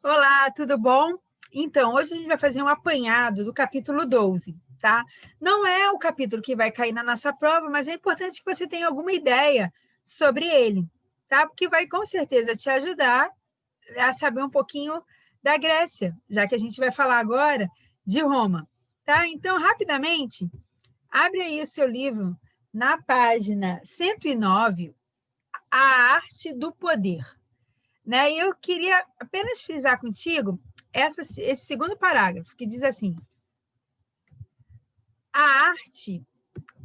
Olá, tudo bom? Então, hoje a gente vai fazer um apanhado do capítulo 12, tá? Não é o capítulo que vai cair na nossa prova, mas é importante que você tenha alguma ideia sobre ele, tá? Porque vai com certeza te ajudar a saber um pouquinho da Grécia, já que a gente vai falar agora de Roma, tá? Então, rapidamente, abre aí o seu livro na página 109, A Arte do Poder. Né? E eu queria apenas frisar contigo esse segundo parágrafo, que diz assim: a arte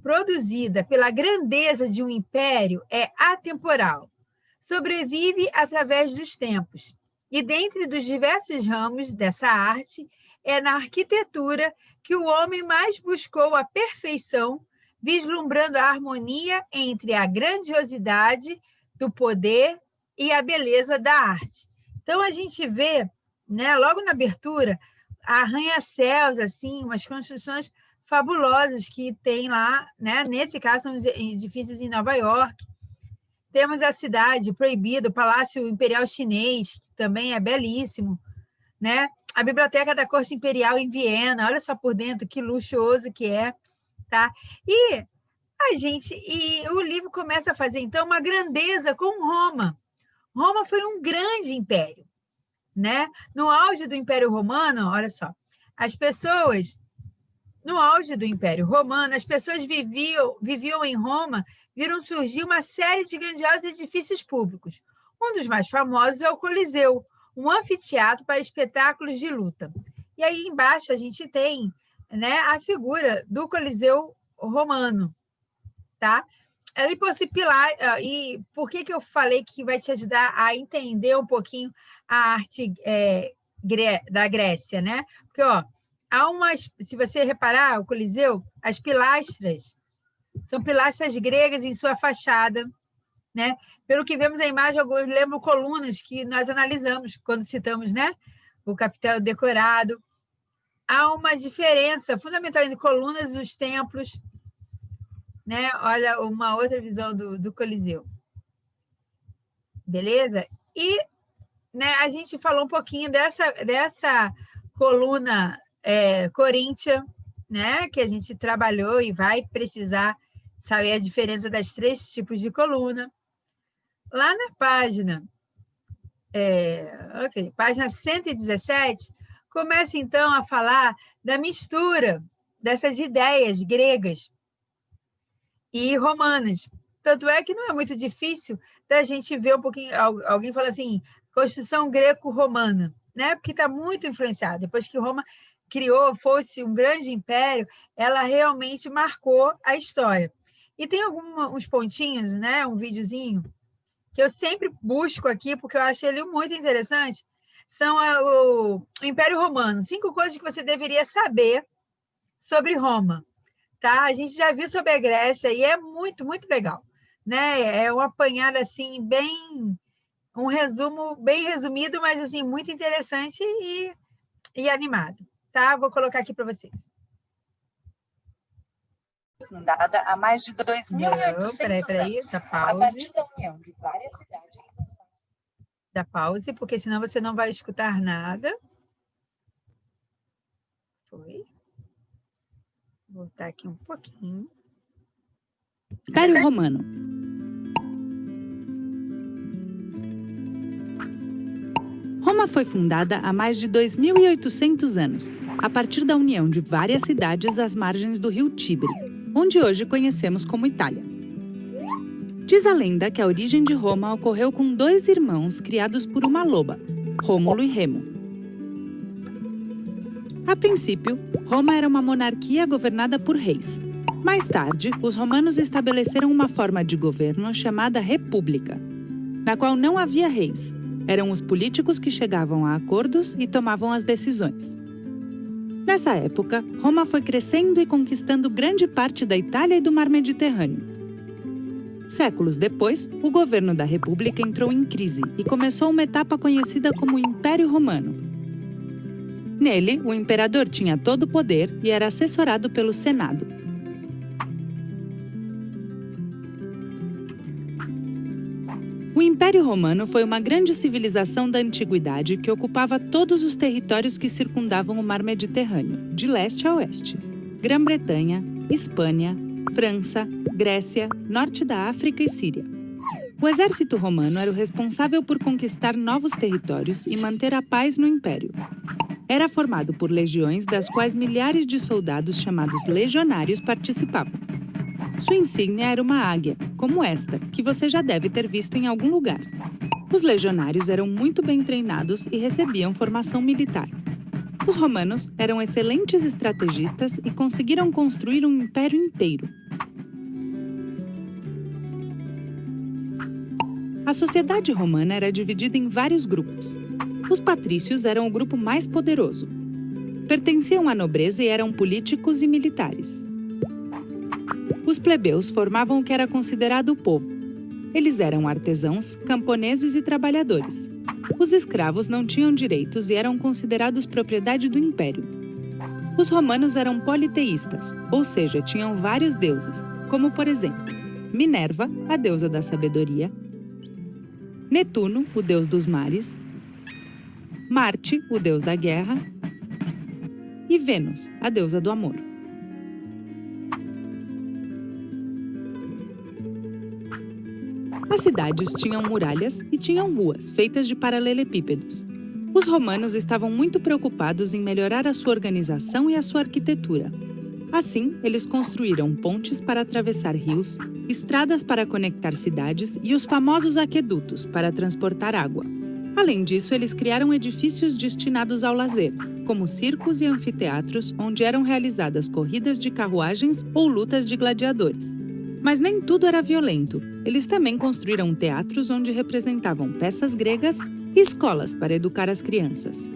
produzida pela grandeza de um império é atemporal, sobrevive através dos tempos, e dentre dos diversos ramos dessa arte, é na arquitetura que o homem mais buscou a perfeição, vislumbrando a harmonia entre a grandiosidade do poder e a beleza da arte. Então, a gente vê, né, logo na abertura, arranha-céus, assim, umas construções fabulosas que tem lá, né? Nesse caso, são edifícios em Nova York. Temos a cidade proibida, o Palácio Imperial Chinês, que também é belíssimo, né? A Biblioteca da Corte Imperial em Viena, olha só por dentro que luxuoso que é, tá? E o livro começa a fazer então uma grandeza com Roma. Roma foi um grande império, né? No auge do Império Romano, olha só, as pessoas no auge do Império Romano, as pessoas viviam em Roma, viram surgir uma série de grandiosos edifícios públicos. Um dos mais famosos é o Coliseu, um anfiteatro para espetáculos de luta. E aí embaixo a gente tem, né, a figura do Coliseu romano, tá? Ele possui pilar, e por que eu falei que vai te ajudar a entender um pouquinho a arte da Grécia, né? Porque, ó, se você reparar, o Coliseu, as pilastras são pilastras gregas em sua fachada, né? Pelo que vemos na imagem, eu lembro colunas que nós analisamos quando citamos, né? O capitel decorado. Há uma diferença fundamental entre colunas dos templos, né? Olha, uma outra visão do Coliseu. Beleza? E, né, a gente falou um pouquinho dessa coluna coríntia, né, que a gente trabalhou e vai precisar saber a diferença das três tipos de coluna. Lá na página 117, começa então a falar da mistura dessas ideias gregas e romanas. Tanto é que não é muito difícil da gente ver um pouquinho, alguém fala assim, construção greco-romana, né? Porque está muito influenciada. Depois que Roma fosse um grande império, ela realmente marcou a história. E tem uns pontinhos, né? Um videozinho que eu sempre busco aqui, porque eu acho ele muito interessante, são o Império Romano. 5 coisas que você deveria saber sobre Roma, tá? A gente já viu sobre a Grécia e é muito, muito legal, né? É um apanhado assim um resumo bem resumido, mas assim muito interessante e animado, tá? Vou colocar aqui para vocês. Fundada há mais de 2.800 peraí, anos, dá pause. a partir da união de várias cidades. Dá pause, porque senão você não vai escutar nada. Foi. Vou voltar aqui um pouquinho. Império Romano. Roma foi fundada há mais de 2.800 anos, a partir da união de várias cidades às margens do rio Tibre, onde hoje conhecemos como Itália. Diz a lenda que a origem de Roma ocorreu com 2 irmãos criados por uma loba, Rômulo e Remo. A princípio, Roma era uma monarquia governada por reis. Mais tarde, os romanos estabeleceram uma forma de governo chamada república, na qual não havia reis. Eram os políticos que chegavam a acordos e tomavam as decisões. Nessa época, Roma foi crescendo e conquistando grande parte da Itália e do Mar Mediterrâneo. Séculos depois, o governo da República entrou em crise e começou uma etapa conhecida como Império Romano. Nele, o imperador tinha todo o poder e era assessorado pelo Senado. O Império Império Romano foi uma grande civilização da antiguidade que ocupava todos os territórios que circundavam o mar Mediterrâneo, de leste a oeste. Grã-Bretanha, Espanha, França, Grécia, norte da África e Síria. O exército romano era o responsável por conquistar novos territórios e manter a paz no império. Era formado por legiões das quais milhares de soldados chamados legionários participavam. Sua insígnia era uma águia, como esta, que você já deve ter visto em algum lugar. Os legionários eram muito bem treinados e recebiam formação militar. Os romanos eram excelentes estrategistas e conseguiram construir um império inteiro. A sociedade romana era dividida em vários grupos. Os patrícios eram o grupo mais poderoso. Pertenciam à nobreza e eram políticos e militares. Os plebeus formavam o que era considerado o povo. Eles eram artesãos, camponeses e trabalhadores. Os escravos não tinham direitos e eram considerados propriedade do império. Os romanos eram politeístas, ou seja, tinham vários deuses, como, por exemplo, Minerva, a deusa da sabedoria, Netuno, o deus dos mares, Marte, o deus da guerra, e Vênus, a deusa do amor. As cidades tinham muralhas e tinham ruas feitas de paralelepípedos. Os romanos estavam muito preocupados em melhorar a sua organização e a sua arquitetura. Assim, eles construíram pontes para atravessar rios, estradas para conectar cidades e os famosos aquedutos para transportar água. Além disso, eles criaram edifícios destinados ao lazer, como circos e anfiteatros, onde eram realizadas corridas de carruagens ou lutas de gladiadores. Mas nem tudo era violento. Eles também construíram teatros onde representavam peças gregas e escolas para educar as crianças.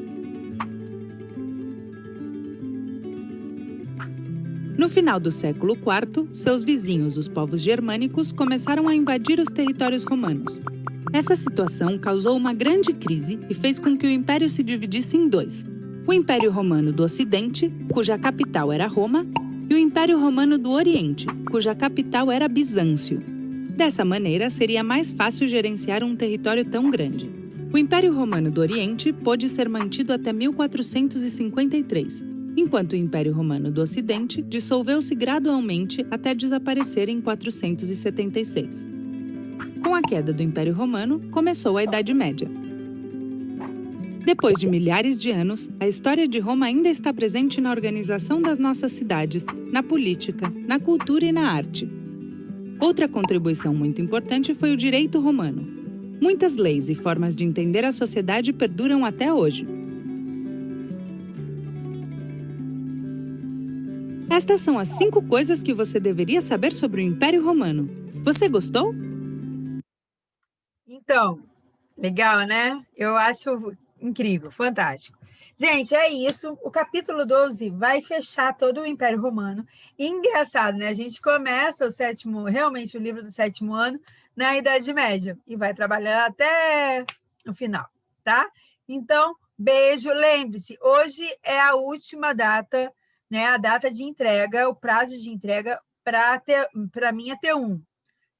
No final do século IV, seus vizinhos, os povos germânicos, começaram a invadir os territórios romanos. Essa situação causou uma grande crise e fez com que o império se dividisse em dois: o Império Romano do Ocidente, cuja capital era Roma, e o Império Romano do Oriente, cuja capital era Bizâncio. Dessa maneira, seria mais fácil gerenciar um território tão grande. O Império Romano do Oriente pôde ser mantido até 1453, enquanto o Império Romano do Ocidente dissolveu-se gradualmente até desaparecer em 476. Com a queda do Império Romano, começou a Idade Média. Depois de milhares de anos, a história de Roma ainda está presente na organização das nossas cidades, na política, na cultura e na arte. Outra contribuição muito importante foi o direito romano. Muitas leis e formas de entender a sociedade perduram até hoje. Estas são as 5 coisas que você deveria saber sobre o Império Romano. Você gostou? Então, legal, né? Eu acho incrível, fantástico. Gente, é isso. O capítulo 12 vai fechar todo o Império Romano. E engraçado, né? A gente começa realmente o livro do 7º ano na Idade Média e vai trabalhar até o final, tá? Então, beijo. Lembre-se, hoje é a última data, né? A data de entrega, o prazo de entrega para a minha T1,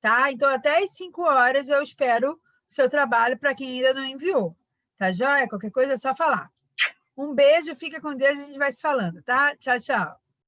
tá? Então, até às 5 horas eu espero o seu trabalho para quem ainda não enviou. Tá joia? Qualquer coisa é só falar. Um beijo, fica com Deus, a gente vai se falando, tá? Tchau, tchau.